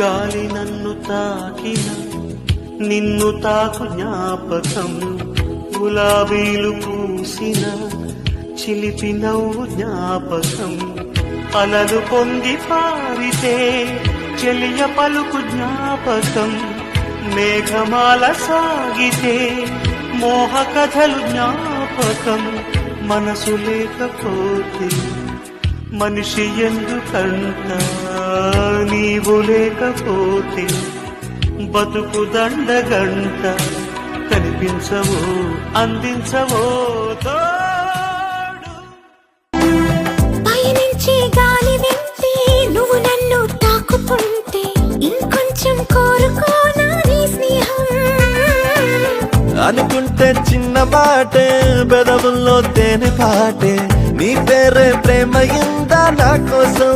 గాలి నన్ను తాకిన నిన్ను తాకు జ్ఞాపకం, గులాబీలు పూసిన చిలిపి నవ్వు జ్ఞాపకం, అలలు పొంగి పారితే చెలియ పలుకు జ్ఞాపకం, మేఘమాల సాగితే మోహ కథలు జ్ఞాపకం. మనసు లేకపోతే మనిషి ఎందుకంట, నీవు లేకపోతే బతుకు దండగంట. కనిపించవో అందించవో తోడు. పయనించే గాలి వింటే నువ్వు నన్ను తాకుతుంటే ఇంకొంచెం కోరుకోనా నీ స్నేహం. అనుకుంటే చిన్న పాటే పెదవుల్లో తేనె పాటే, నీ పేరే ప్రేమ ఇందా నా కోసం.